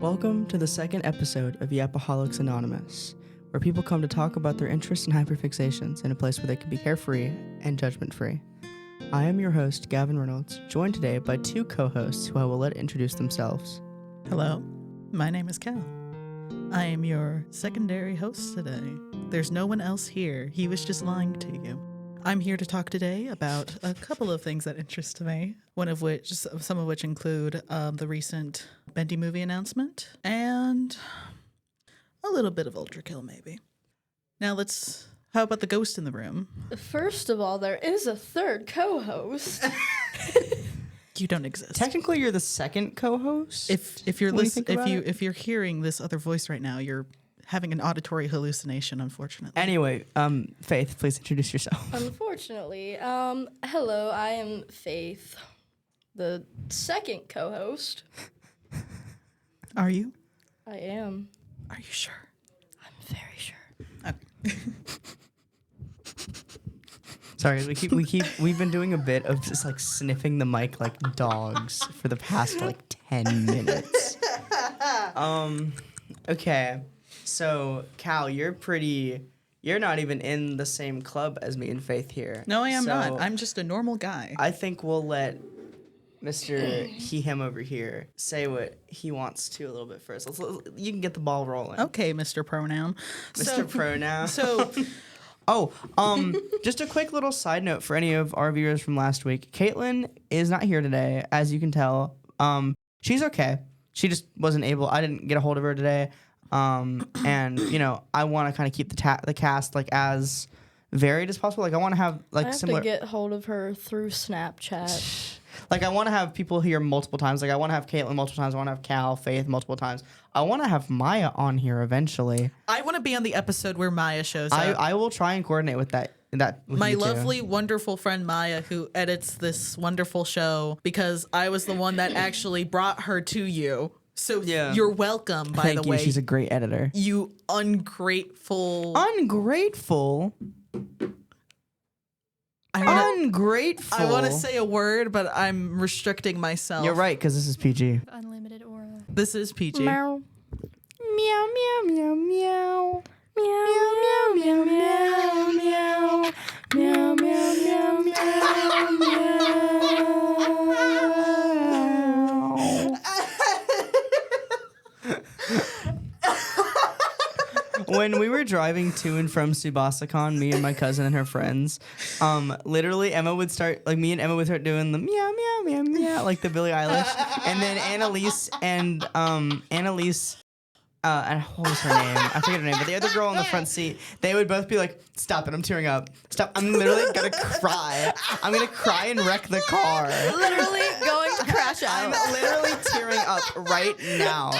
Welcome to the second episode of Yapaholics Anonymous, where people come to talk about their interests and hyperfixations in a place where they can be carefree and judgment-free. I am your host, Gavin Reynolds, joined today by two co-hosts who I will let introduce themselves. Hello, my name is Cal. I am your secondary host today. There's no one else here. He was just lying to you. I'm here to talk today about a couple of things that interest me, some of which include the recent Bendy movie announcement and a little bit of Ultra Kill, maybe. Now how about the ghost in the room? First of all, there is a third co-host. You don't exist. Technically, you're the second co-host. If you're hearing this other voice right now, you're having an auditory hallucination, unfortunately. Anyway, Faith, please introduce yourself. Unfortunately, hello, I am Faith, the second co-host. Are you? I am. Are you sure? I'm very sure. Okay. Sorry, we've been doing a bit of just like sniffing the mic like dogs for the past like 10 minutes. Okay. So, Cal, you're not even in the same club as me and Faith here. No, I am not. I'm just a normal guy. I think we'll let Mr. him over here say what he wants to a little bit first. You can get the ball rolling. Okay, Mr. Pronoun. Mr. Pronoun. So, just a quick little side note for any of our viewers from last week. Caitlin is not here today, as you can tell. She's okay. She just wasn't able. I didn't get a hold of her today. And I want to kind of keep the cast like as varied as possible. Like I want to have like I have to get hold of her through Snapchat. Like I want to have people here multiple times. Like I want to have Caitlin multiple times. I want to have Cal, Faith multiple times. I want to have Maya on here eventually. I want to be on the episode where Maya shows up. I will try and coordinate with that. With my you two. lovely, wonderful friend Maya, who edits this wonderful show, because I was the one that actually brought her to you. So You're welcome, by Thank the way. She's a great editor. You ungrateful. Ungrateful? Ungrateful. I want to say a word, but I'm restricting myself. You're right, because this is PG. Unlimited aura. This is PG. Meow. Meow, meow, meow, meow. Meow, meow, meow, meow, meow. Meow, meow, meow, meow, meow. When we were driving to and from SubasaCon, me and my cousin and her friends, literally Emma would start, like me and Emma would start doing the meow, meow, meow, meow, like the Billie Eilish. And then Annalise and what was her name? I forget her name, but the other girl in the front seat, they would both be like, stop it, I'm tearing up. Stop, I'm literally gonna cry. I'm gonna cry and wreck the car. Literally going to crash out. I'm literally tearing up right now.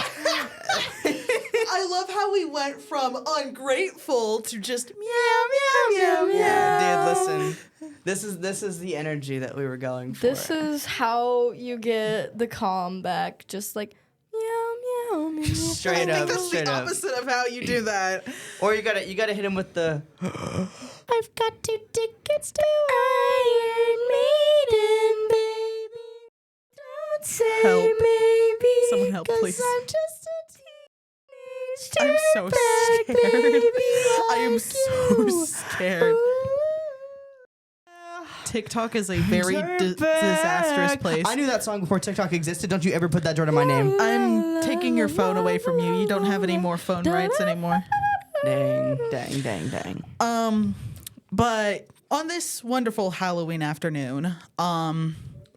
I love how we went from ungrateful to just meow, meow, meow, meow. Dude, listen. This is the energy that we were going for. This is how you get the calm back. Just like meow, meow, meow. Straight I up, think that's straight the up. opposite of how you do that. Or you gotta hit him with the I've got 2 tickets to Iron Maiden, baby. Don't say Help. maybe. Someone help, 'cause please. I'm just a I'm so dirtbag, scared. baby, I am like so you. scared. TikTok is a very disastrous place. I knew that song before TikTok existed. Don't you ever put that dirt on my name. I'm taking your phone away from you. You don't have any more phone rights anymore. Dang. But on this wonderful Halloween afternoon,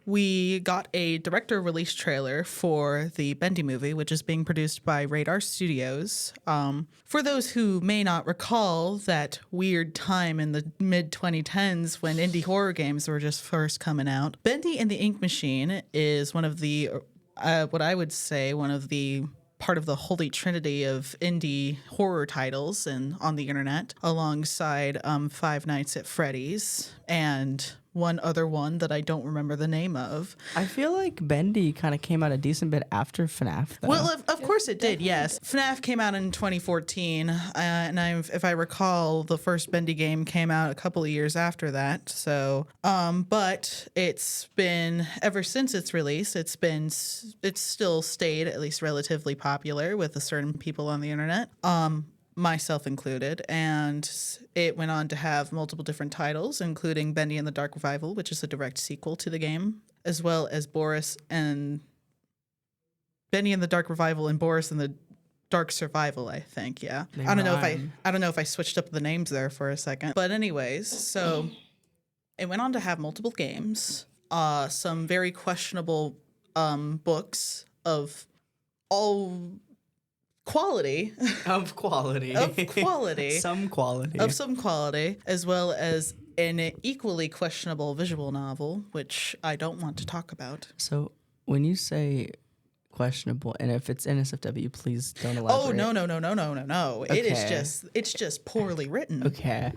we got a director release trailer for the Bendy movie, which is being produced by Radar Studios. For those who may not recall that weird time in the mid-2010s when indie horror games were just first coming out, Bendy and the Ink Machine is one of the, what I would say, one of the part of the holy trinity of indie horror titles and on the internet, alongside Five Nights at Freddy's and one other one that I don't remember the name of. I feel like Bendy kind of came out a decent bit after FNAF, though. Well, of course it did, yes. FNAF came out in 2014, and if I recall, the first Bendy game came out a couple of years after that. So, but it's been, ever since its release, it's still stayed at least relatively popular with certain people on the internet. Myself included, and it went on to have multiple different titles, including Bendy and the Dark Revival, which is a direct sequel to the game, as well as Boris and Bendy and the Dark Revival and Boris and the Dark Survival, I think. Yeah, They I don't rhyme. know if I switched up the names there for a second, but anyways, so it went on to have multiple games, some very questionable books of all quality. Of quality. Of quality. Some quality. Of some quality, as well as an equally questionable visual novel, which I don't want to talk about. So when you say questionable, and if it's NSFW, please don't elaborate. Oh, no. Okay. It's just poorly written. Okay.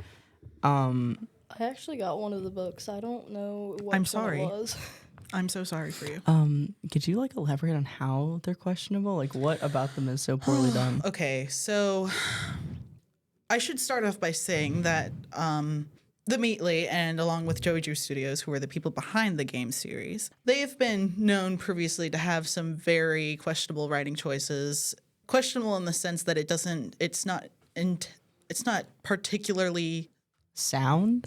I actually got one of the books. I don't know what I'm one sorry. it was. I'm so sorry for you. Could you like elaborate on how they're questionable? Like what about them is so poorly done? Okay, so I should start off by saying that the Meatly, and along with Joey Drew Studios, who are the people behind the game series, they have been known previously to have some very questionable writing choices. Questionable in the sense that it's not particularly sound.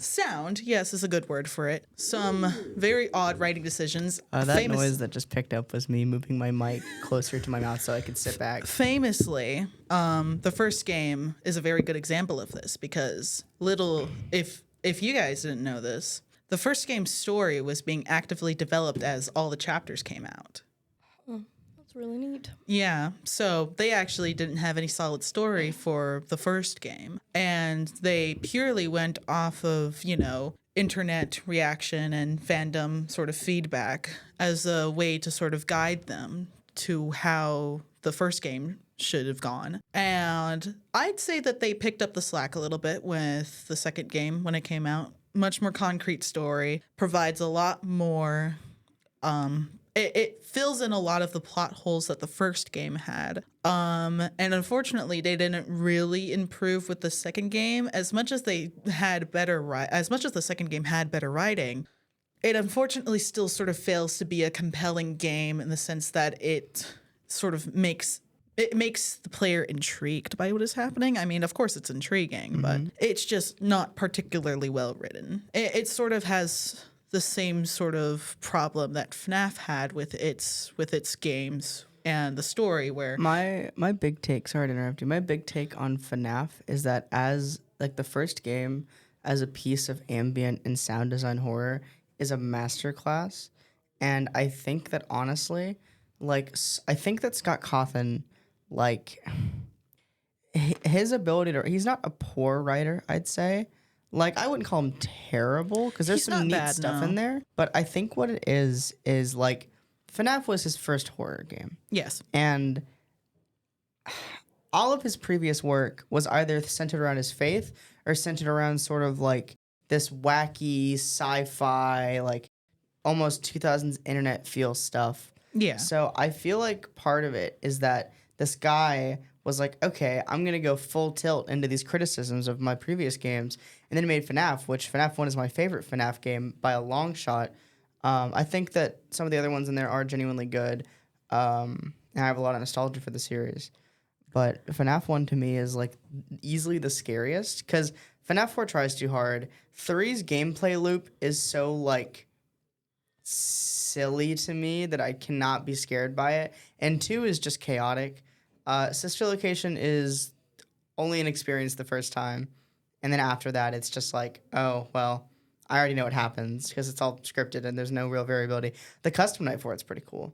Yes, is a good word for it. Some very odd writing decisions. That noise that just picked up was me moving my mic closer to my mouth so I could sit back. Famously, the first game is a very good example of this because if you guys didn't know this, the first game's story was being actively developed as all the chapters came out. That's really neat. Yeah, so they actually didn't have any solid story for the first game, and they purely went off of, internet reaction and fandom sort of feedback as a way to sort of guide them to how the first game should have gone. And I'd say that they picked up the slack a little bit with the second game when it came out. Much more concrete story, provides a lot more it fills in a lot of the plot holes that the first game had. And unfortunately, they didn't really improve with the second game as much as the second game had better writing. It unfortunately still sort of fails to be a compelling game in the sense that it sort of makes the player intrigued by what is happening. I mean, of course it's intriguing, but it's just not particularly well written. It sort of has the same sort of problem that FNAF had with its games and the story, where My big take, sorry to interrupt you, my big take on FNAF is that as like the first game as a piece of ambient and sound design horror is a masterclass. And I think that honestly, I think that Scott Cawthon, his ability he's not a poor writer, I'd say. I wouldn't call him terrible because there's He's some not neat bad, stuff no. in there. But I think what it is FNAF was his first horror game. yes, And all of his previous work was either centered around his faith or centered around sort of this wacky sci-fi, almost 2000s internet feel stuff. yeah. So I feel like part of it is that this guy was like, okay, I'm going to go full tilt into these criticisms of my previous games. And then he made FNAF, which FNAF 1 is my favorite FNAF game by a long shot. I think that some of the other ones in there are genuinely good. And I have a lot of nostalgia for the series. But FNAF 1 to me is easily the scariest because FNAF 4 tries too hard. 3's gameplay loop is so silly to me that I cannot be scared by it. And 2 is just chaotic. Sister Location is only an experience the first time. And then after that, it's just oh, well, I already know what happens because it's all scripted and there's no real variability. The custom night for it's pretty cool.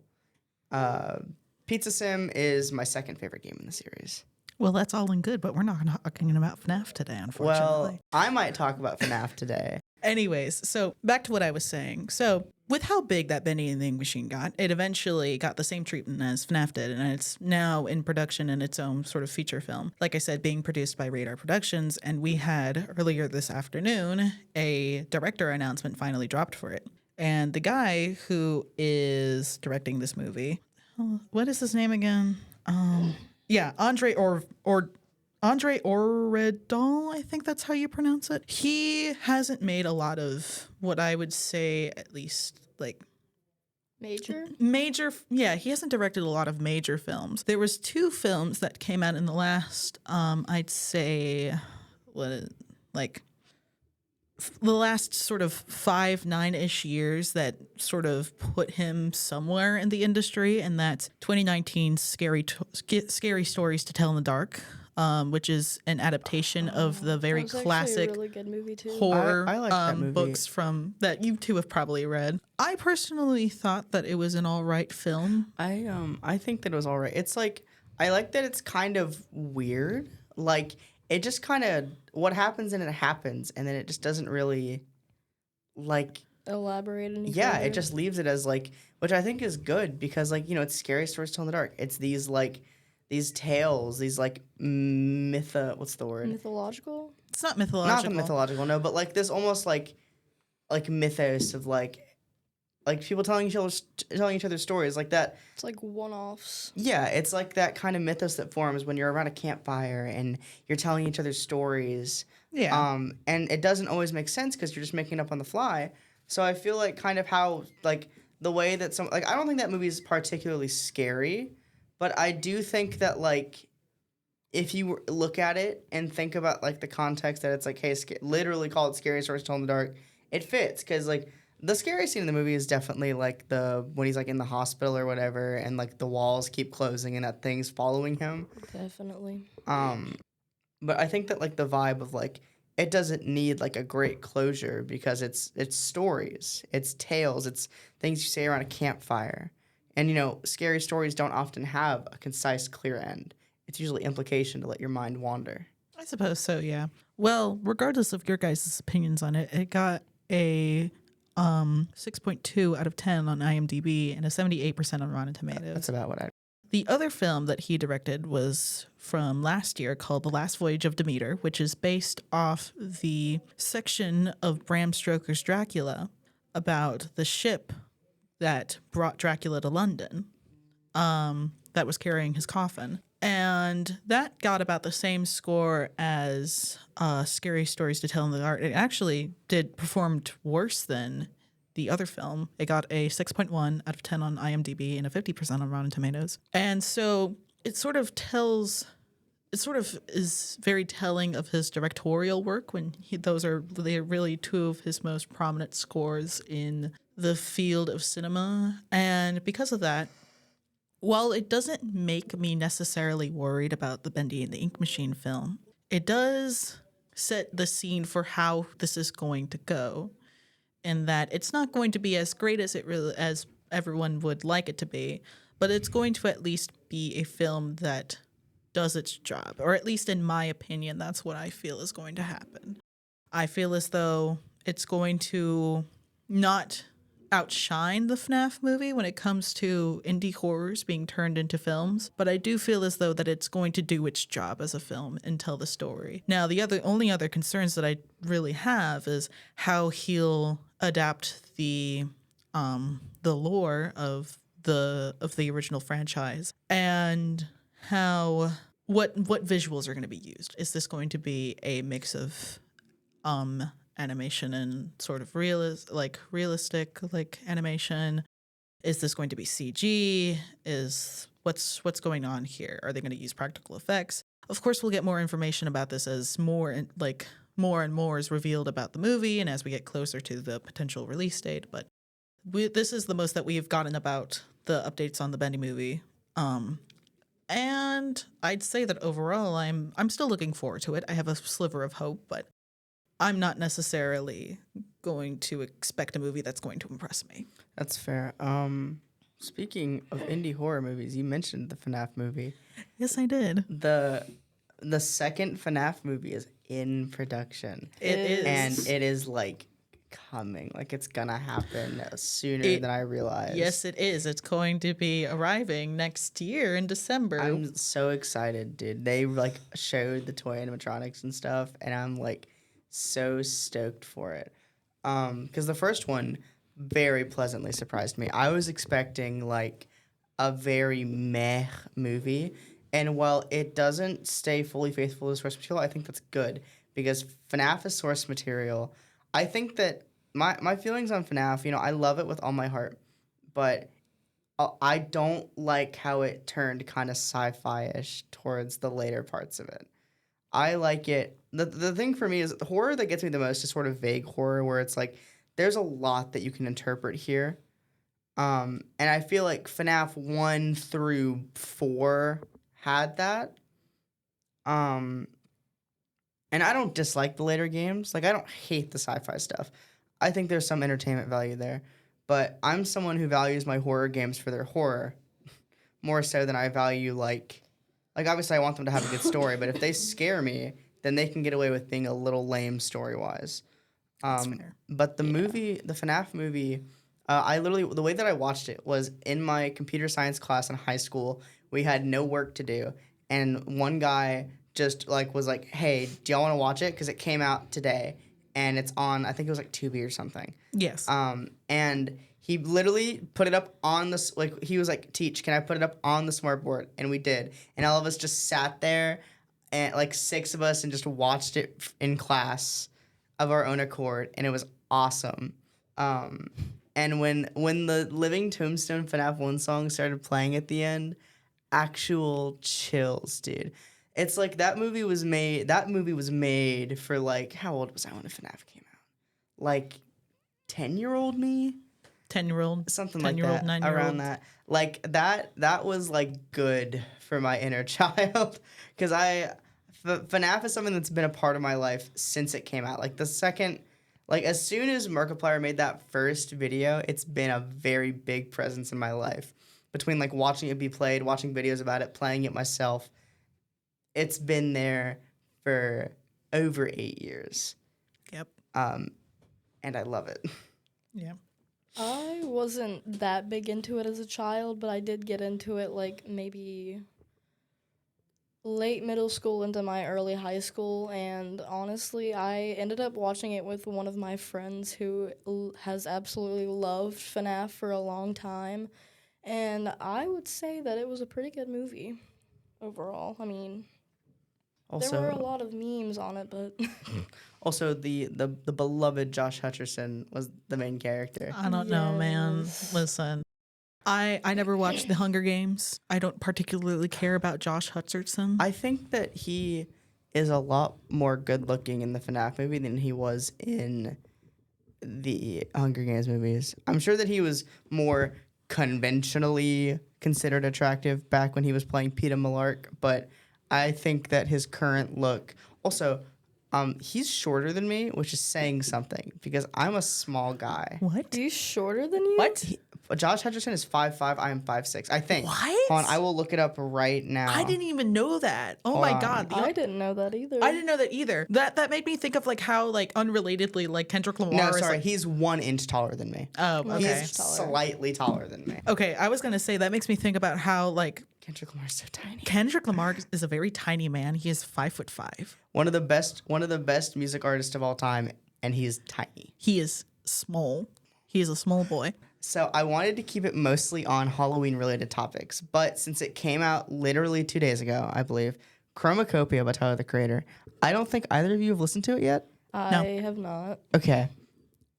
Pizza Sim is my second favorite game in the series. Well, that's all and good, but we're not talking about FNAF today, unfortunately. Well, I might talk about FNAF today. Anyways, so back to what I was saying. So with how big that Bendy and the Ink Machine got, it eventually got the same treatment as FNAF did, and it's now in production in its own sort of feature film. Like I said, being produced by Radar Productions, and we had earlier this afternoon a director announcement finally dropped for it. And the guy who is directing this movie, what is his name again? Andre Oredal, I think that's how you pronounce it. He hasn't made a lot of what I would say at least like major. Yeah, he hasn't directed a lot of major films. There was 2 films that came out in the last, I'd say, the last sort of 5-9-ish years that sort of put him somewhere in the industry, and that's 2019 Scary Stories to Tell in the Dark. Which is an adaptation of the very classic a really good movie too. horror I like that movie. books from that you two have probably read. I personally thought that it was an all right film. I think that it was all right. It's like I like that it's kind of weird. Like it just kind of what happens and it happens, and then it just doesn't really like elaborate any yeah. further. It just leaves it as like, which I think is good because like it's scary stories told in the dark. It's these like. These tales, these like what's the word? Mythological? It's not mythological. Not the mythological, no, but like this almost like mythos of like people telling each other stories like that. It's like one-offs. Yeah, it's like that kind of mythos that forms when you're around a campfire and you're telling each other stories. Yeah. And it doesn't always make sense because you're just making it up on the fly. So I feel like kind of how like the way that I don't think that movie is particularly scary. But I do think that, like, if you look at it and think about, like, the context that it's, like, hey, literally call it Scary Stories Told in the Dark, it fits. Because, like, the scariest scene in the movie is definitely, like, when he's, like, in the hospital or whatever and, like, the walls keep closing and that thing's following him. Definitely. But I think that, like, the vibe of, like, it doesn't need, like, a great closure because it's stories. It's tales. It's things you say around a campfire. And, scary stories don't often have a concise, clear end. It's usually implication to let your mind wander. I suppose so, yeah. Well, regardless of your guys' opinions on it, it got a 6.2 out of 10 on IMDb and a 78% on Rotten Tomatoes. That's about what I... The other film that he directed was from last year called The Last Voyage of Demeter, which is based off the section of Bram Stoker's Dracula about the ship that brought Dracula to London, that was carrying his coffin. And that got about the same score as Scary Stories to Tell in the Dark. It actually performed worse than the other film. It got a 6.1 out of 10 on IMDb and a 50% on Rotten Tomatoes. And so it sort of is very telling of his directorial work when they're really 2 of his most prominent scores in the field of cinema. And because of that, while it doesn't make me necessarily worried about the Bendy and the Ink Machine film, it does set the scene for how this is going to go, in that it's not going to be as great as as everyone would like it to be, but it's going to at least be a film that does its job, or at least in my opinion, that's what I feel is going to happen. I feel as though it's going to not outshine the FNAF movie when it comes to indie horrors being turned into films, but I do feel as though that it's going to do its job as a film and tell the story. Now, the only other concerns that I really have is how he'll adapt the lore of the original franchise, and how what visuals are going to be used. Is this going to be a mix of animation and sort of realistic animation? Is this going to be CG? What's going on here? Are they going to use practical effects? Of course, we'll get more information about this as more and more is revealed about the movie and as we get closer to the potential release date. But this is the most that we've gotten about the updates on the Bendy movie. And I'd say that overall, I'm still looking forward to it. I have a sliver of hope, but I'm not necessarily going to expect a movie that's going to impress me. That's fair. Speaking of indie horror movies, you mentioned the FNAF movie. Yes, I did. The second FNAF movie is in production. It is. And it is like coming. Like it's gonna happen sooner than I realized. Yes, it is. It's going to be arriving next year in December. I'm so excited, dude. They like showed the toy animatronics and stuff, and I'm like so stoked for it. Because the first one very pleasantly surprised me. I was expecting like a very meh movie, and while it doesn't stay fully faithful to source material, I think that's good because FNAF is source material. I think that my feelings on FNAF, you know, I love it with all my heart, but I don't like how it turned kind of sci-fi-ish towards the later parts of it. I like it. The thing for me is the horror that gets me the most is sort of vague horror where it's like there's a lot that you can interpret here. And I feel like FNAF 1 through 4 had that. And I don't dislike the later games. Like I don't hate the sci-fi stuff. I think there's some entertainment value there. But I'm someone who values my horror games for their horror more so than I value like obviously I want them to have a good story, but if they scare me, then they can get away with being a little lame story-wise. But the movie, the FNAF movie, I literally, the way that I watched it was in my computer science class in high school. We had no work to do. And one guy just like was like, hey, do y'all want to watch it? Because it came out today. And it's on, I think it was like Tubi or something. Yes. And he literally put it up on this, like, he was like, Teach, can I put it up on the smart board? And we did. And all of us just sat there, and like 6 of us, and just watched it in class of our own accord. And it was awesome. And when the Living Tombstone FNAF 1 song started playing at the end, actual chills, dude. It's like that movie was made for like, how old was I when FNAF came out? Like 10-year-old me? 10-year-old. Something like 10-year-old, that. 9-year-old. Around that. Like that was like good for my inner child. Because FNAF is something that's been a part of my life since it came out. Like the second, like as soon as Markiplier made that first video, it's been a very big presence in my life. Between like watching it be played, watching videos about it, playing it myself. It's been there for over 8 years. Yep. And I love it. Yeah. I wasn't that big into it as a child, but I did get into it like maybe late middle school into my early high school, and honestly, I ended up watching it with one of my friends who has absolutely loved FNAF for a long time, and I would say that it was a pretty good movie overall. I mean, there were a lot of memes on it, but Also, the beloved Josh Hutcherson was the main character. I don't know, man. Yes. Listen, I never watched The Hunger Games. I don't particularly care about Josh Hutcherson. I think that he is a lot more good looking in the FNAF movie than he was in the Hunger Games movies. I'm sure that he was more conventionally considered attractive back when he was playing Peter Malark, but I think that his current look also. He's shorter than me, which is saying something because I'm a small guy. What? he's shorter than you? What? Josh Hutcherson is 5'5". I am 5'6". I think. What? Hold on, I will look it up right now. I didn't even know that. Oh Hold my on. God. I didn't know that either. I didn't know that either. That made me think of like how like unrelatedly like Kendrick Lamar No, is sorry, like, he's 1 inch taller than me. oh, Well, okay. He's taller. slightly taller than me. Okay, I was gonna say that makes me think about how like Kendrick Lamar's so tiny. Kendrick Lamar is a very tiny man. He is 5'5". One of the best music artists of all time, and he's tiny. He is small. He is a small boy. So I wanted to keep it mostly on Halloween-related topics, but since it came out literally 2 days ago, I believe, Chromacopia by Tyler, the Creator. I don't think either of you have listened to it yet. I have not. Okay.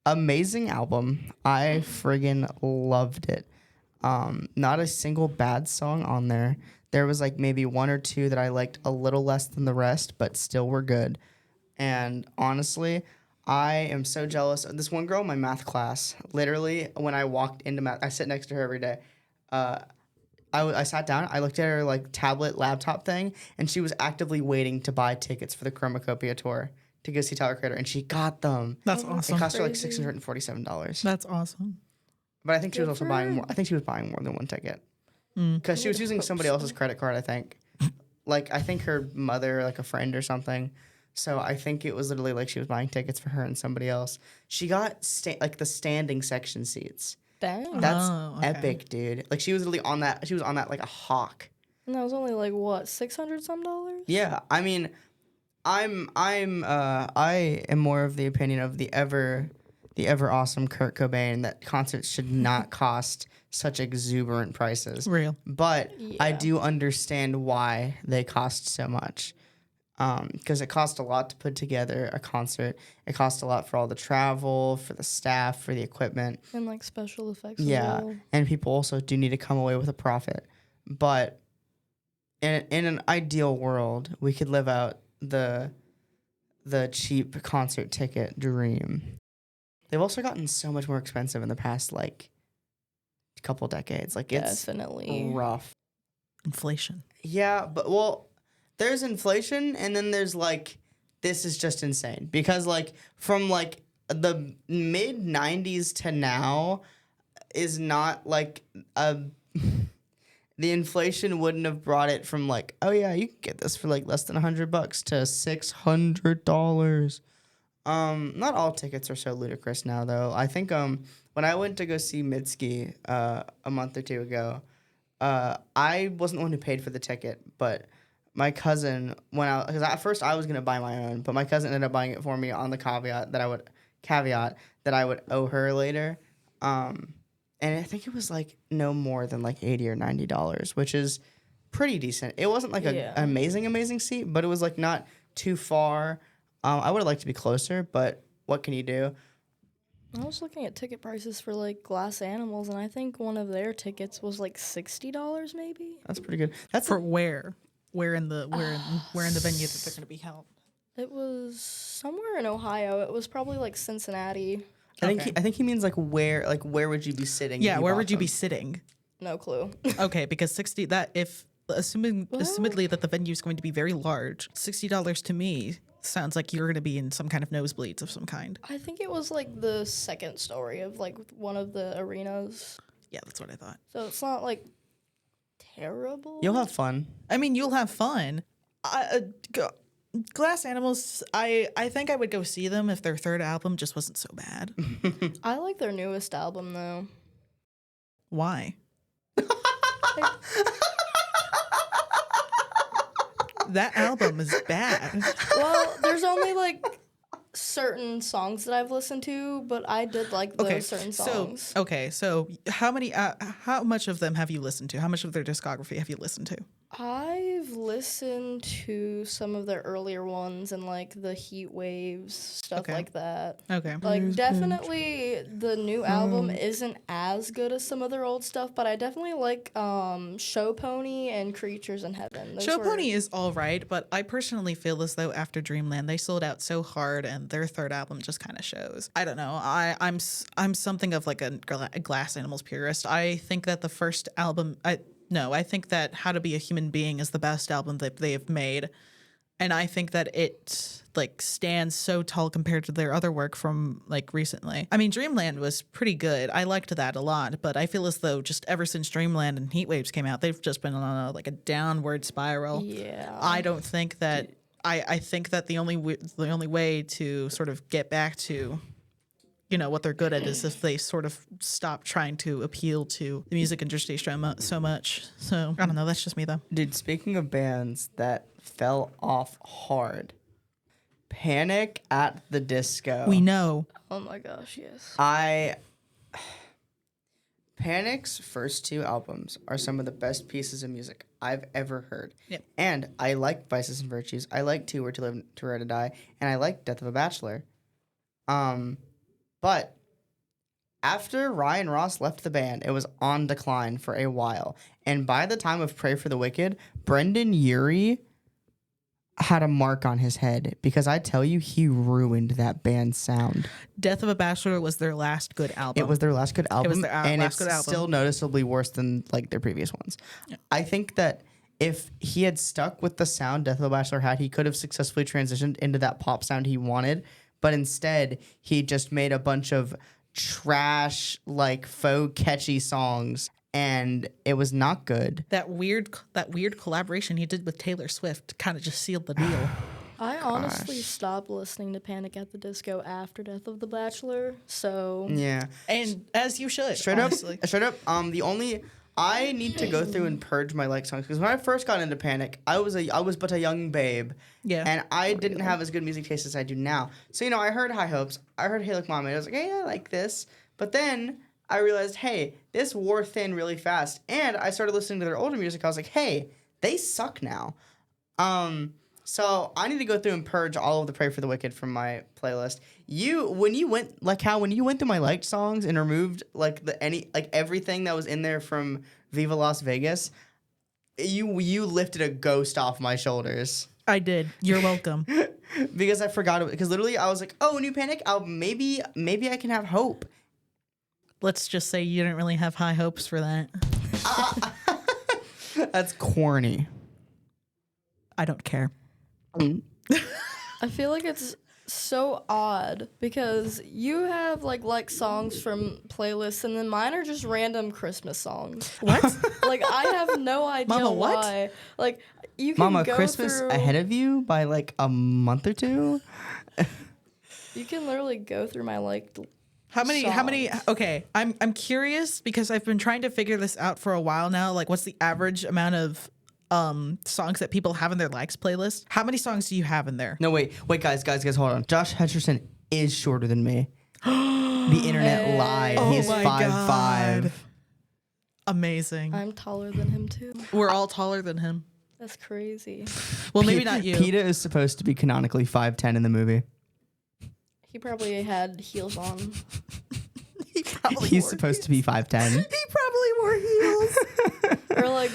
Amazing album. I friggin' loved it. Not a single bad song on there. There was like maybe 1 or 2 that I liked a little less than the rest, but still were good. And honestly, I am so jealous. This one girl in my math class, literally, when I walked into math, I sit next to her every day. I sat down, I looked at her like tablet, laptop thing, and she was actively waiting to buy tickets for the Chromacopia tour to go see Tyler, Creator, and she got them. That's It awesome. cost her like Crazy. $647. That's awesome. But I think she was Good also for buying her. more. I think she was buying more than one ticket because she was using somebody else's credit card. I think, like I think her mother, like a friend or something. So I think it was literally like she was buying tickets for her and somebody else. She got like the standing section seats. Dang. That's okay. epic, dude. Like she was literally on that. She was on that like a hawk. And that was only like what, $600 some dollars? Yeah, I mean, I am more of the opinion of the ever awesome Kurt Cobain that concerts should not cost such exuberant prices. Real. But I Yeah. do understand why they cost so much. Because it costs a lot to put together a concert. It costs a lot for all the travel, for the staff, for the equipment. And like special effects. Yeah, As well. and people also do need to come away with a profit. But in an ideal world, we could live out the cheap concert ticket dream. They've also gotten so much more expensive in the past like couple decades. Like it's Definitely. rough. Inflation. Yeah, but well, there's inflation, and then there's like this is just insane because like from like the mid 90s to now is not like a the inflation wouldn't have brought it from like, oh yeah, you can get this for like less than $100 to $600. Not all tickets are so ludicrous now though. I think when I went to go see Mitski a month or two ago, I wasn't the one who paid for the ticket, but my cousin went out because at first I was gonna buy my own, but my cousin ended up buying it for me on the caveat that I would owe her later. And I think it was like no more than like $80 or $90, which is pretty decent. It wasn't like Yeah. an amazing seat, but it was like not too far. I would have liked to be closer, but what can you do? I was looking at ticket prices for like Glass Animals, and I think one of their tickets was like $60 maybe. That's pretty good. That's For where? Where in the venue that they're going to be held? It was somewhere in Ohio. It was probably like Cincinnati. I think Okay. I think he means like where would you be sitting? if Yeah, you where bought would you be them? sitting? No clue. Okay, because 60 that if assumedly that the venue is going to be very large, $60 to me sounds like you're going to be in some kind of nosebleeds of some kind. I think it was like the second story of like one of the arenas. Yeah, that's what I thought. So it's not like terrible. You'll have fun. I mean, you'll have fun. Glass Animals, I think I would go see them if their third album just wasn't so bad. I like their newest album though. Why? That album is bad. Well, there's only like certain songs that I've listened to, but I did like those certain songs. So how much of them have you listened to? How much of their discography have you listened to? I've listened to some of their earlier ones and like the Heat Waves, stuff Okay. like that. Okay. Like definitely the new album isn't as good as some of their old stuff, but I definitely like Show Pony and Creatures in Heaven. Those Show were- Pony is all right, but I personally feel as though after Dreamland they sold out so hard, and their third album just kind of shows. I don't know. I'm something of like a Glass Animals purist. I think that the first album, I think that How to Be a Human Being is the best album that they have made, and I think that it like stands so tall compared to their other work from like recently. I mean, Dreamland was pretty good. I liked that a lot, but I feel as though just ever since Dreamland and Heat Waves came out, they've just been on a downward spiral. Yeah. I don't think that. I think that the only way to sort of get back to, what they're good at is if they sort of stop trying to appeal to the music industry so much. So I don't know. That's just me though. Dude, speaking of bands that fell off hard, Panic at the Disco. We know. Oh my gosh, yes. Panic's first two albums are some of the best pieces of music I've ever heard. Yep. And I like Vices and Virtues. I like Two Where to Live, Two Where to Die, and I like Death of a Bachelor. But after Ryan Ross left the band, it was on decline for a while. And by the time of Pray for the Wicked, Brendan Urie had a mark on his head because I tell you, he ruined that band's sound. Death of a Bachelor was their last good album. It was their last good album, was their and last it's good album. still noticeably worse than like their previous ones. Yeah. I think that if he had stuck with the sound Death of a Bachelor had, he could have successfully transitioned into that pop sound he wanted. But instead, he just made a bunch of trash, like faux catchy songs, and it was not good. That weird collaboration he did with Taylor Swift kind of just sealed the deal. I honestly stopped listening to Panic at the Disco after Death of the Bachelor, so Yeah. And as you should, Straight honestly. up. The only I need to go through and purge my like songs because when I first got into Panic, I was but a young babe, Yeah. and I didn't have as good music taste as I do now. So I heard High Hopes, I heard Hey Look Mama, and I was like, hey, I like this. But then I realized, hey, this wore thin really fast, and I started listening to their older music. I was like, hey, they suck now. So I need to go through and purge all of the Pray for the Wicked from my playlist. When you went through my liked songs and removed everything that was in there from Viva Las Vegas, you lifted a ghost off my shoulders. I did. You're welcome. Because I forgot it. Because literally I was like, oh, new Panic album. Maybe I can have hope. Let's just say you didn't really have high hopes for that. That's corny. I don't care. I feel like it's so odd because you have like songs from playlists and then mine are just random Christmas songs. What? Like I have no idea Mama, what? why. Like you can Mama, go Christmas through, ahead of you by like a month or two. You can literally go through my How many songs. okay, I'm curious because I've been trying to figure this out for a while now. Like what's the average amount of songs that people have in their likes playlist? How many songs do you have in there? No, wait, guys, hold on. Josh Hutcherson is shorter than me. The internet lied. Oh He's my 5'5". God. Amazing. I'm taller than him too. We're all taller than him. That's crazy. Well, maybe not you. PETA is supposed to be canonically 5'10" in the movie. He probably had heels on. He's supposed to be 5'10". He probably wore heels. Or like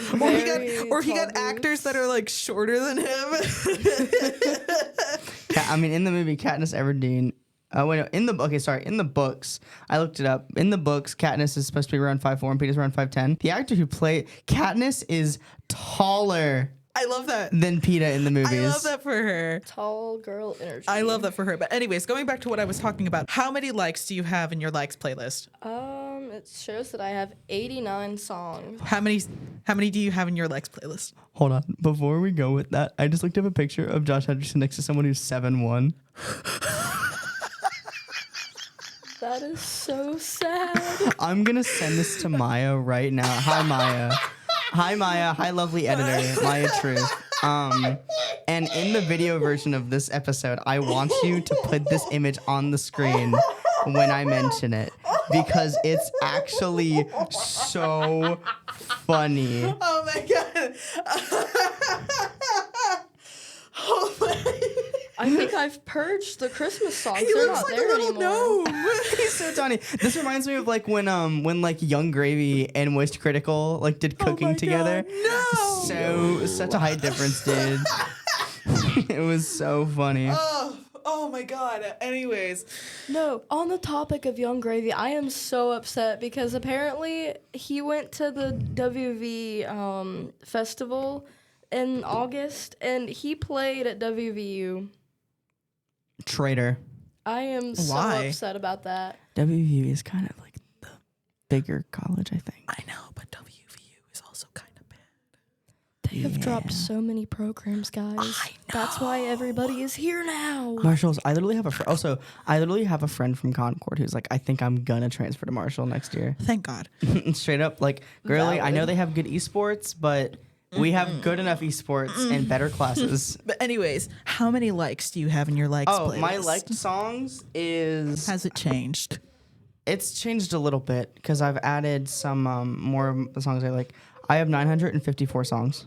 he got actors that are like shorter than him. In the movie Katniss Everdeen. In the books, I looked it up. In the books, Katniss is supposed to be around 5'4" and Peeta's around 5'10". The actor who played Katniss is taller I love that. than Peeta in the movies. I love that for her. Tall girl energy. I love that for her. But anyways, going back to what I was talking about, how many likes do you have in your likes playlist? It shows that I have 89 songs. How many do you have in your likes playlist? Hold on. Before we go with that, I just looked up a picture of Josh Hutcherson next to someone who's 7'1". That is so sad. I'm going to send this to Maya right now. Hi, Maya. Hi, Maya. Hi, lovely editor, Maya Truth. And in the video version of this episode, I want you to put this image on the screen when I mention it because it's actually so funny. Oh my God. Oh my. I think I've purged the Christmas songs. He They're looks not like there a little anymore. gnome. He's so tiny. This reminds me of like when like Young Gravy and Moist Critical like did cooking my together. God, no. So such a height difference, dude. It was so funny. Oh my God. Anyways. No, on the topic of Young Gravy, I am so upset because apparently he went to the WV festival in August and he played at WVU. Traitor. I am so Why? upset about that. WVU is kind of like the bigger college, I think. I know, but WVU is also kind of bad. They have dropped so many programs, guys. I That's why everybody is here now. Marshalls. I literally have a friend from Concord who's like, I think I'm gonna transfer to Marshall next year. Thank God. Straight up, like, girly, I know Valid. they have good esports, but we have good enough esports and better classes. But anyways, how many likes do you have in your likes playlist? My liked songs is Has it changed? it's changed a little bit because I've added some more of the songs I like. I have 954 songs.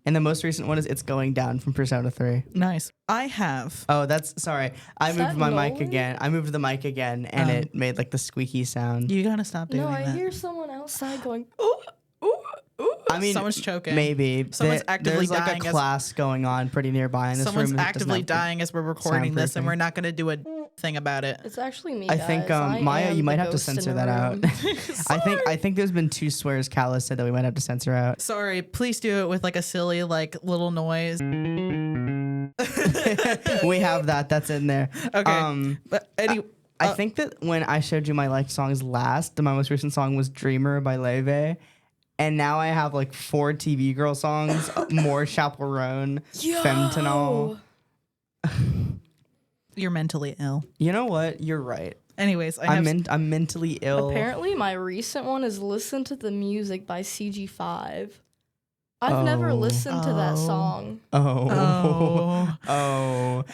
And the most recent one is It's Going Down from Persona 3. Nice. I have. Oh, that's sorry. I Is moved that my mic Nolan? again. I moved the mic again and it made like the squeaky sound. You gotta stop doing No, I that. hear someone outside going, ooh, ooh, ooh. I mean, Someone's choking. Maybe. Someone's actively There's like dying a as- class going on pretty nearby in this Someone's room. actively dying as we're recording this, and soundproofing. we're not gonna do a thing about it. It's actually me, I guys. think I Maya, am you might the have to ghost in censor the that out. room. I think there's been 2 swears Callus said that we might have to censor out. Sorry, please do it with like a silly like little noise. We have that. That's in there. Okay. But anyway, I think that when I showed you my liked songs last, my most recent song was Dreamer by Leve. And now I have like 4 TV girl songs, more Chaperone, Femtanol. You're mentally ill. You know what? You're right. Anyways, I'm mentally ill. Apparently, my recent one is "Listen to the Music" by CG5. I've never listened to that song. Oh.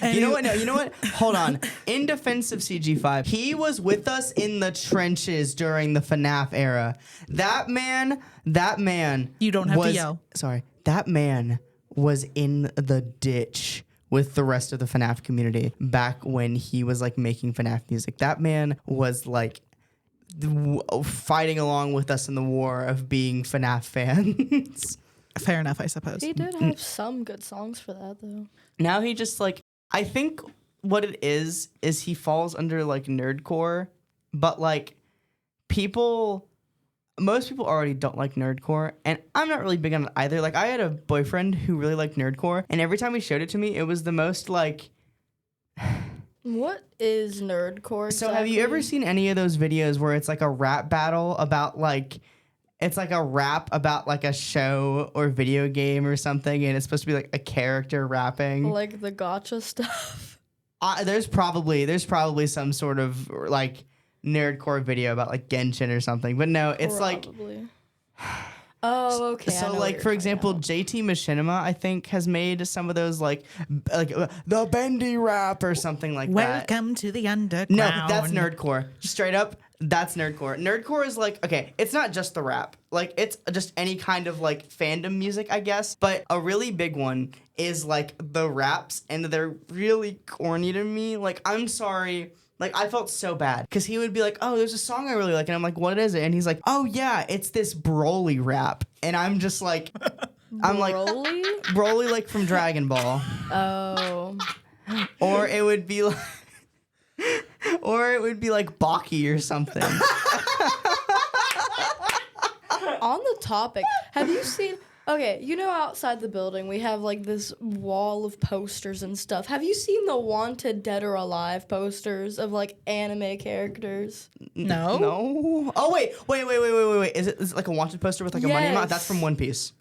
You know what? No, you know what? Hold on. In defense of CG5, he was with us in the trenches during the FNAF era. That man. You don't have to yell. Sorry. That man was in the ditch with the rest of the FNAF community back when he was like making FNAF music. That man was like fighting along with us in the war of being FNAF fans. Fair enough, I suppose. He did have some good songs for that, though. Now he just like, I think what it is he falls under like nerdcore, but like most people already don't like nerdcore, and I'm not really big on it either. Like I had a boyfriend who really liked nerdcore, and every time he showed it to me, it was the most like. What is nerdcore exactly? So have you ever seen any of those videos where it's like a rap battle about like. It's like a rap about like a show or video game or something, and it's supposed to be like a character rapping. Like the gotcha stuff? There's probably some sort of like nerdcore video about like Genshin or something, but no, it's probably. Oh, okay. So like for example, JT Machinima I think has made some of those like the bendy rap or something like that. Welcome to the underground. No, that's nerdcore. Straight up. That's nerdcore. Nerdcore is like, okay, it's not just the rap. Like, it's just any kind of, like, fandom music, I guess. But a really big one is, like, the raps, and they're really corny to me. Like, I'm sorry. Like, I felt so bad. Because he would be like, oh, there's a song I really like. And I'm like, what is it? And he's like, oh, yeah, it's this Broly rap. And I'm just like, Broly? Broly, like, from Dragon Ball. Oh. Or it would be like... Or it would be like Baki or something. On the topic, have you seen... Okay, you know outside the building, we have like this wall of posters and stuff. Have you seen the Wanted Dead or Alive posters of like anime characters? No. No. Oh, wait. Is it like a Wanted poster with like a money amount? That's from One Piece.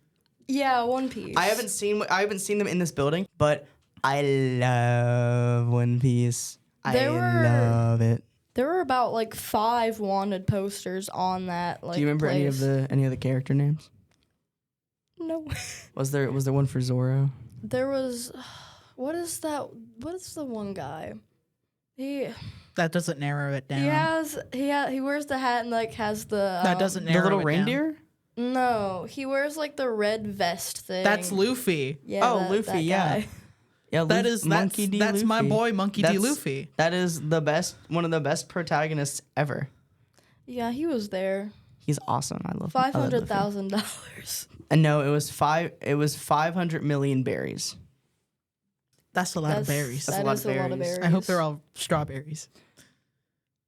Yeah, One Piece. I haven't seen them in this building, but I love One Piece. I love it. There were about like 5 Wanted posters on that. Like, do you remember place. any of the character names? No. Was there one for Zoro? There was. What is that? What is the one guy? That doesn't narrow it down. He wears the hat and like has the. That doesn't narrow it down. The little reindeer? No, he wears like the red vest thing. That's Luffy. Yeah. Oh, Luffy. Yeah. Yeah, that's my boy, Monkey D. Luffy. That is one of the best protagonists ever. Yeah, he was there. He's awesome. I love $500,000. And no, it was 500 million berries. That's a lot of berries. That's a lot of berries. I hope they're all strawberries.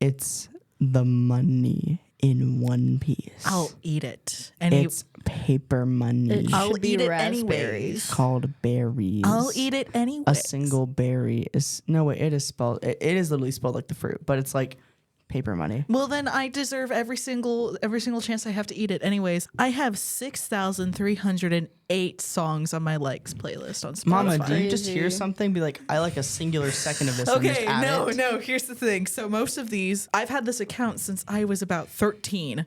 It's the money in One Piece. I'll eat it. It's paper money. I'll eat it raspberries. anyways. Called berries. I'll eat it anyways. A single berry is it is spelled. It is literally spelled like the fruit, but it's like paper money. Well, then I deserve every single chance I have to eat it. Anyways, I have 6,308 songs on my likes playlist on Spotify. Mama, do you just hear something? Be like, I like a singular second of this. Okay, and just add it. no. Here's the thing. So most of these, I've had this account since I was about 13.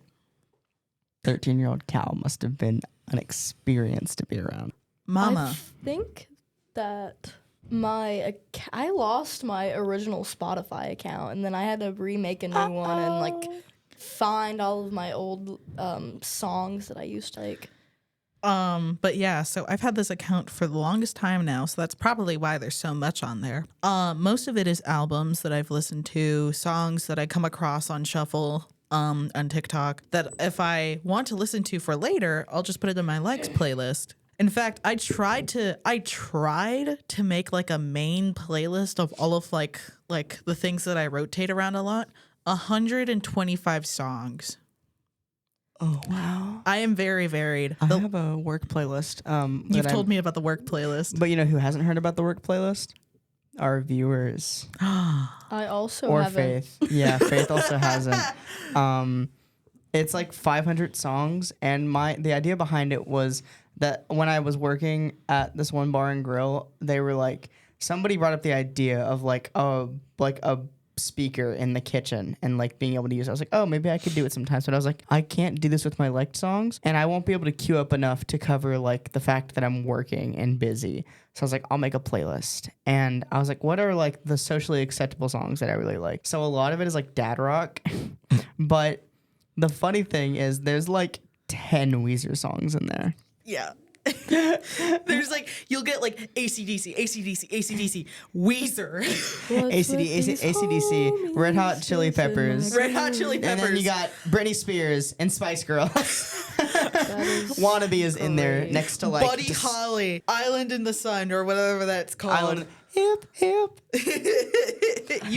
13-year-old Cal must have been an experience to be around. Mama. I think that I lost my original Spotify account, and then I had to remake a new one and like find all of my old songs that I used to like. But yeah, so I've had this account for the longest time now, so that's probably why there's so much on there. Most of it is albums that I've listened to, songs that I come across on Shuffle, on TikTok, that if I want to listen to for later, I'll just put it in my likes playlist. In fact, I tried to make like a main playlist of all of like the things that I rotate around a lot. 125 songs. Oh wow! I am very varied. I have a work playlist. You've told me about the work playlist, but you know who hasn't heard about the work playlist? Our viewers. I also or haven't. Faith. Yeah, Faith also hasn't. It's like 500 songs, and the idea behind it was that when I was working at this one bar and grill, they were like, somebody brought up the idea of like a speaker in the kitchen and like being able to use it. I was like, oh, maybe I could do it sometimes. But I was like, I can't do this with my liked songs, and I won't be able to queue up enough to cover like the fact that I'm working and busy. So I was like, I'll make a playlist. And I was like, what are like the socially acceptable songs that I really like? So a lot of it is like dad rock. But the funny thing is there's like 10 Weezer songs in there. Yeah. There's like, you'll get like AC/DC, Weezer, AC/DC, Red Hot Chili Peppers. Red Hot Chili Peppers. And then you got Britney Spears and Spice Girls. Wannabe is in there next to like Buddy Holly, Island in the Sun, or whatever that's called. Island. Hip, hip.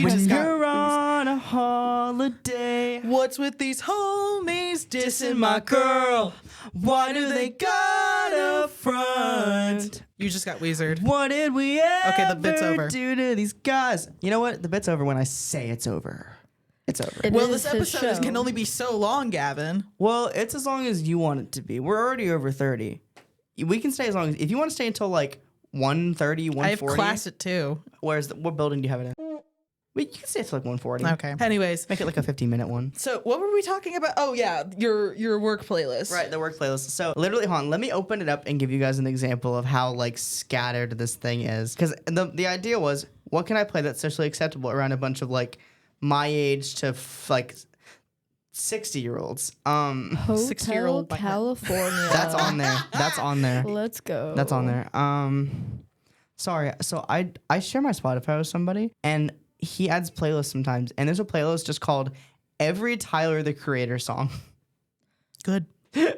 When you're on a holiday. What's with these homies dissing my girl? Why do they gotta front? You just got Weezered. What did we ever Okay, the bit's over. do to these guys? You know what? The bit's over when I say it's over. It's over. Well, this episode can only be so long, Gavin. Well, it's as long as you want it to be. We're already over 30. We can stay as long as... If you want to stay until like 1:30, 1:40. I have class at 2. What building do you have it in? Wait, you can stay till like 1:40. Okay. Anyways. Make it like a 15-minute one. So what were we talking about? Oh, yeah. Your work playlist. Right, the work playlist. So literally, hold on, let me open it up and give you guys an example of how like scattered this thing is. Because the idea was, what can I play that's socially acceptable around a bunch of like my age to like 60-year-olds? 60-year-old California. That's on there. That's on there. Let's go. That's on there. Sorry. So I share my Spotify with somebody, and he adds playlists sometimes, and there's a playlist just called Every Tyler the Creator Song. Good. Okay.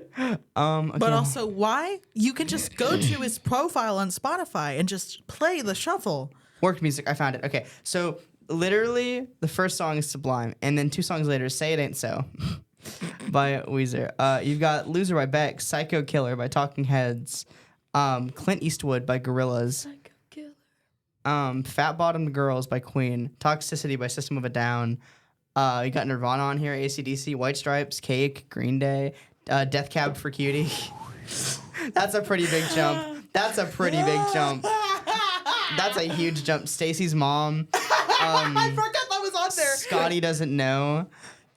But also, why? You can just go to his profile on Spotify and just play the shuffle. Work music. I found it. Okay. So literally, the first song is Sublime, and then 2 songs later, Say It Ain't So by Weezer. You've got Loser by Beck, Psycho Killer by Talking Heads, Clint Eastwood by Gorillaz, Fat Bottomed Girls by Queen, Toxicity by System of a Down. You got Nirvana on here, AC/DC, White Stripes, Cake, Green Day, Death Cab for Cutie. That's a pretty big jump. That's a huge jump. Stacy's Mom. I forgot that was on there. Scotty Doesn't Know.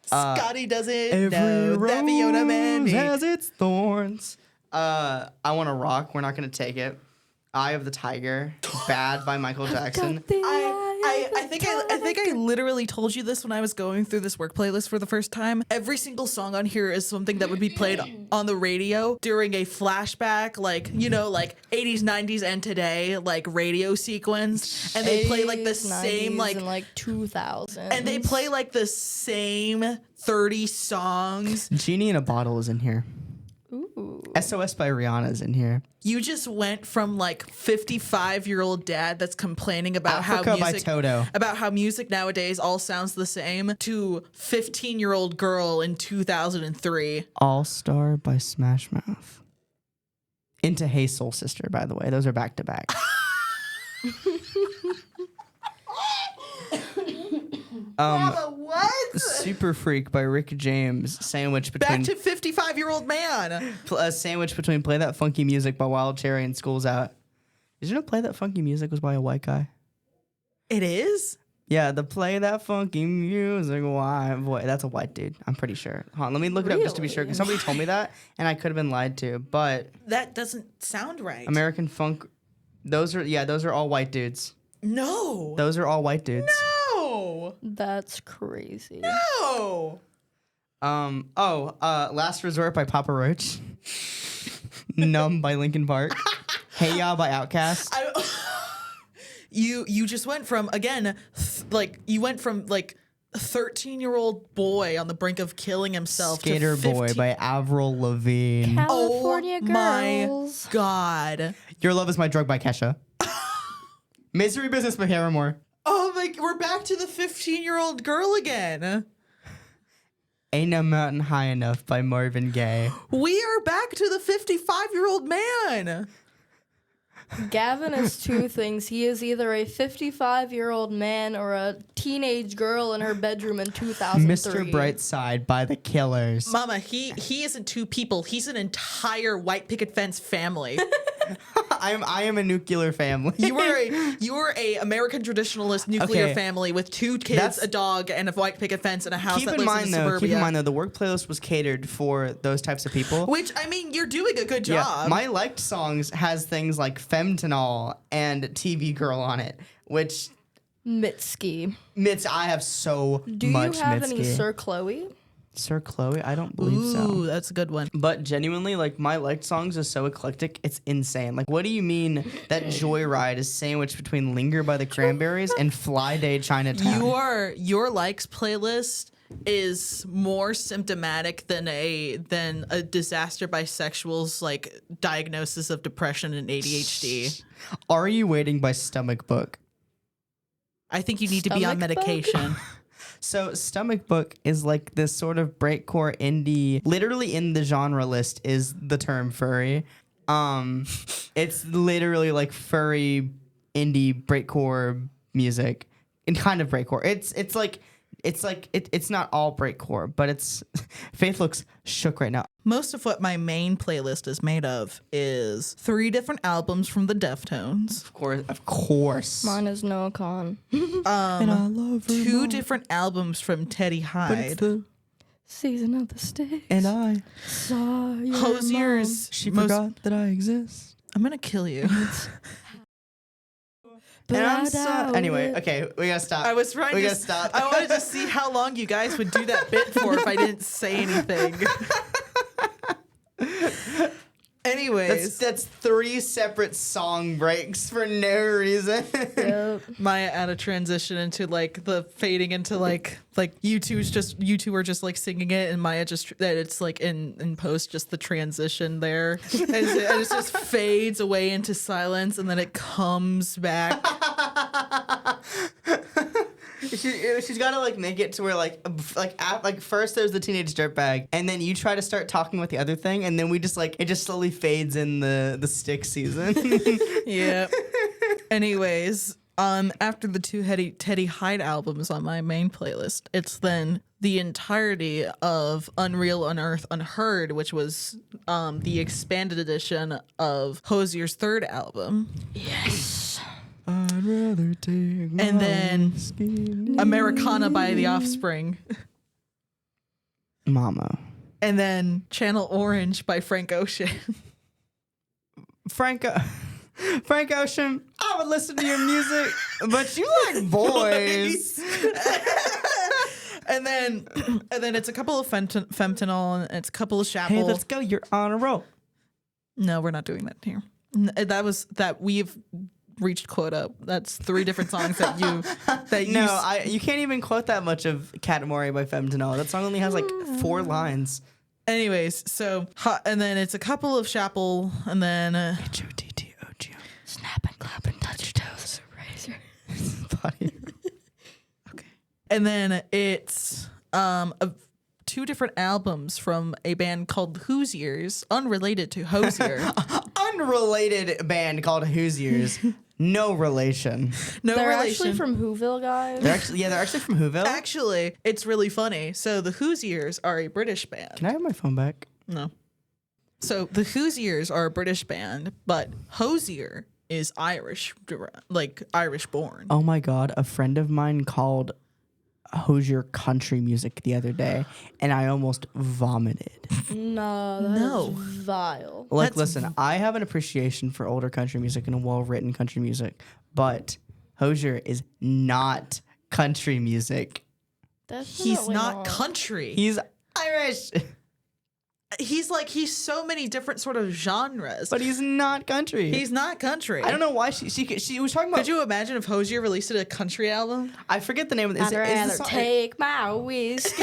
Scotty doesn't know that Fiona Mandy has its thorns. I Wanna Rock. We're not gonna take it. Eye of the Tiger. Bad by Michael Jackson. I think I literally told you this when I was going through this work playlist for the first time. Every single song on here is something that would be played on the radio during a flashback, like, you know, like 80s, 90s, and today, like radio sequence. And they play like the same, like, in like 2000. and they play like the same 30 songs. Genie in a Bottle is in here. Ooh. SOS by Rihanna is in here. You just went from like 55-year-old dad that's complaining about Africa how by music Toto. about how music nowadays all sounds the same to 15-year-old girl in 2003. All Star by Smash Mouth. Into Hey Soul Sister, by the way. Those are back to back. What? Super Freak by Rick James. Sandwich between Back to 55-year-old man. a sandwich between Play That Funky Music by Wild Cherry and School's Out. Did you know Play That Funky Music was by a white guy? It is? Yeah, the Play That Funky Music, why? Boy, that's a white dude. I'm pretty sure. Hold on, let me look it up just to be sure, because somebody told me that, and I could have been lied to. But That doesn't sound right. American Funk, those are all white dudes. No. Those are all white dudes. No. That's crazy. No. Last Resort by Papa Roach. Numb by Linkin Park. Hey Ya by Outkast. You just went from, again, you went from like a 13-year-old boy on the brink of killing himself Skater to Boy by Avril Lavigne. California Oh girls. my God. Your Love Is My Drug by Kesha. Misery Business by Paramore. Oh my, we're back to the 15-year-old girl again. Ain't No Mountain High Enough by Marvin Gaye. We are back to the 55-year-old man. Gavin is 2 things. He is either a 55-year-old man or a teenage girl in her bedroom in 2003. Mr. Brightside by The Killers. Mama, he isn't 2 people. He's an entire white picket fence family. I am a nuclear family. You were a American traditionalist nuclear Okay. family with 2 kids, That's- a dog, and a white picket fence, and a house that lives in suburbia. Keep in mind though, the work playlist was catered for those types of people. Which, I mean, you're doing a good Yeah, job. my liked songs has things like Femtanol and TV Girl on it, which Mitski. I have so Do much you have Mitski. any Sir Chloe? Sir Chloe? I don't believe so. Ooh, that's a good one. But genuinely, like, my liked songs are so eclectic, it's insane. Like, what do you mean that Joyride is sandwiched between Linger by the Cranberries and Fly Day Chinatown? Your likes playlist is more symptomatic than a disaster bisexual's like diagnosis of depression and ADHD. Are You Waiting by Stomach Book? I think you need to be on Stomach bug? medication. So Stomach Book is like this sort of breakcore indie. Literally in the genre list is the term furry. It's literally like furry indie breakcore music, and kind of breakcore. It's not all breakcore, but it's Faith looks shook right now. Most of what my main playlist is made of is 3 different albums from the Deftones, Of course. Mine is Noah Khan. And I love her 2 more, different albums from Teddy but it's Hyde. the Season of the Sticks. and I. Saw your Hosier's She most- forgot that I exist. I'm gonna kill you. But And I I'm so, doubt anyway, it. okay, we gotta stop. I was trying We to gotta stop. I wanted to see how long you guys would do that bit for if I didn't say anything. Anyways, That's 3 separate song breaks for no reason. Yep. Maya had a transition into like the fading into like you two are just like singing it, and Maya just that it's like in post just the transition there, and it just fades away into silence, and then it comes back. She's got to like make it to where like first there's the teenage dirtbag, and then you try to start talking with the other thing, and then we just like it just slowly fades in the stick season. Yeah. Anyways, after the 2 Teddy Hyde albums on my main playlist, it's then the entirety of Unreal, Unearth, Unheard, which was the expanded edition of Hosier's 3rd album. Yes. I'd rather take And then Americana by The Offspring. Mama. And then Channel Orange by Frank Ocean. Frank Ocean, I would listen to your music, but you like boys. And then it's a couple of Femtanol, and it's a couple of Chapel. Hey, let's go. You're on a roll. No, we're not doing that here. We've reached quota. That's 3 different songs that you You can't even quote that much of Katamari by Femtanol. That song only has like 4 lines. Anyways, so and then it's a couple of Chapel, and then H-O-T-T-O-G-O. Snap and clap and touch your toes. Razor. okay, and then it's 2 different albums from a band called Hoosiers, unrelated to Hosier. Unrelated band called Hoosiers. No relation. No They're relation. actually from Whoville, guys. They're actually from Whoville. Actually, it's really funny. So the Hoosiers are a British band. Can I have my phone back? No. So the Hoosiers are a British band, but Hosier is Irish, like Irish born. Oh my god, a friend of mine called Hosier country music the other day, and I almost vomited. No, that's vile. Like, That's listen, I have an appreciation for older country music and well-written country music, but Hosier is not country music. He's not country. He's Irish, He's so many different sort of genres. but he's not country. He's not country. I don't know why she was talking about. Could you imagine if Hosier released a country album? I forget the name of this. I'd rather take my whiskey.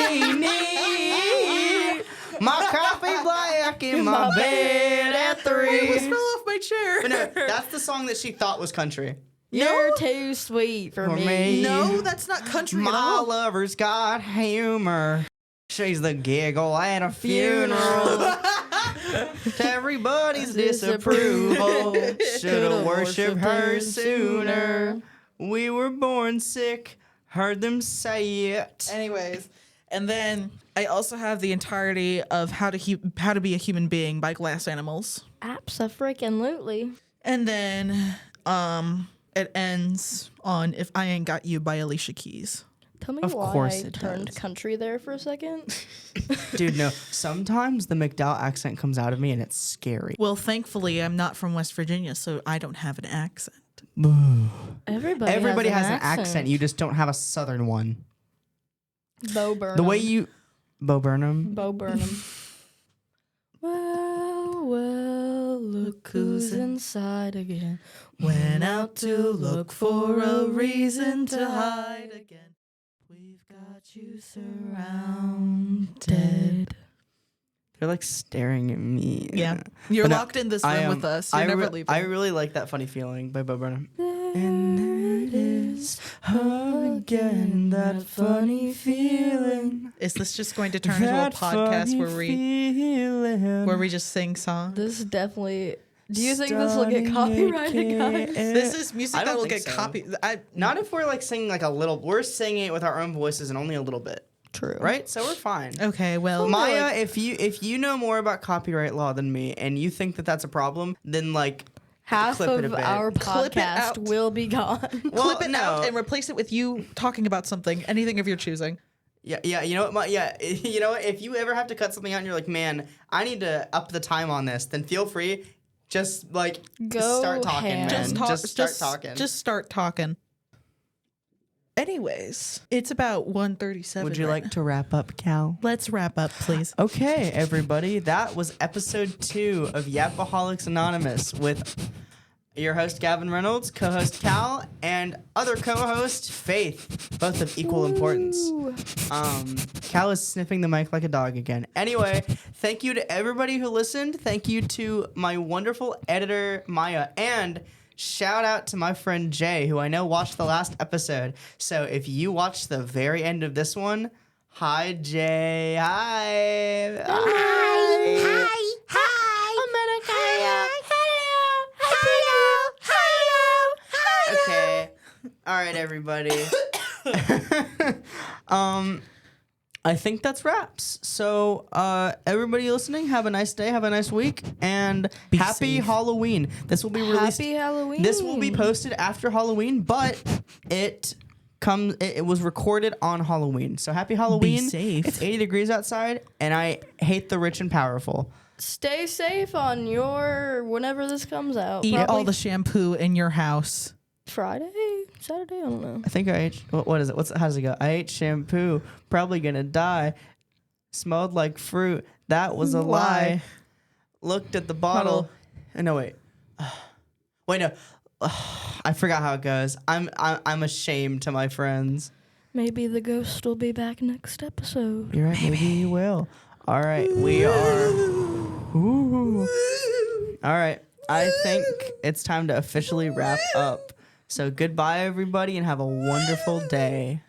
My coffee black in my bed at I 3. almost fell off my chair. But no, that's the song that she thought was country. You're too sweet for For me. me. No, that's not country at My all. lover's got humor. She's the giggle at a funeral. To everybody's disapproval. Should've worshipped her sooner. We were born sick. Heard them say it. Anyways, and then I also have the entirety of How to Be a Human Being by Glass Animals. Abso-freaking-lutely. And then it ends on If I Ain't Got You by Alicia Keys. Tell me Of why course I it turned does. country there for a second. Dude, no. Sometimes the McDowell accent comes out of me and it's scary. Well, thankfully, I'm not from West Virginia, so I don't have an accent. Everybody has an accent. You just don't have a southern one. Bo Burnham. The way you... Bo Burnham? Bo Burnham. Well, look who's inside again. Went out to look for a reason to hide again. We've got you surrounded. They're like staring at me. Yeah. You're But no, locked in this room with us. You're never leaving. I really like that Funny Feeling by Bo Burnham. And there it is again, that funny feeling. Is this just going to turn into a podcast where we just sing songs? This definitely. Do you think this will get copyrighted, guys? This is music I that don't will think get so. copied. Not if we're like singing like a little. We're singing it with our own voices and only a little bit, True. right? So we're fine. Okay, well, Maya, if you know more about copyright law than me and you think that that's a problem, then like Half clip it a of bit. our Clip it out. podcast will be gone. well, clip it no. out and replace it with you talking about something, anything of your choosing. Yeah, you know what? You know what? If you ever have to cut something out and you're like, man, I need to up the time on this, then feel free. Just like Go start talking, ham. man. Just start talking. Just start talking. Anyways, it's about 1:37. Would you like to wrap up, Cal? Let's wrap up, please. Okay, everybody. That was episode 2 of Yapaholics Anonymous with your host, Gavin Reynolds, co-host Cal, and other co-host, Faith, both of equal importance. Ooh. Cal is sniffing the mic like a dog again. Anyway, thank you to everybody who listened. Thank you to my wonderful editor, Maya, and shout out to my friend Jay, who I know watched the last episode. So if you watched the very end of this one, hi, Jay. Hi. Hi. Okay. All right, everybody. I think that's wraps. So, everybody listening, have a nice day, have a nice week, and happy safe. Halloween. This will be released. Happy Halloween. This will be posted after Halloween, but it was recorded on Halloween. So happy Halloween. safe. It's 80 degrees outside, and I hate the rich and powerful. Stay safe on your whenever this comes out. Eat Probably all the shampoo in your house. Friday, Saturday. I don't know. I think I ate. What is it? How does it go? I ate shampoo. Probably gonna die. Smelled like fruit. That was a lie. Looked at the bottle. No, wait. Wait, no. I forgot how it goes. I'm ashamed to my friends. Maybe the ghost will be back next episode. You're right. Maybe you will. All right. We are. Ooh. All right. I think it's time to officially wrap up. So goodbye, everybody, and have a wonderful day.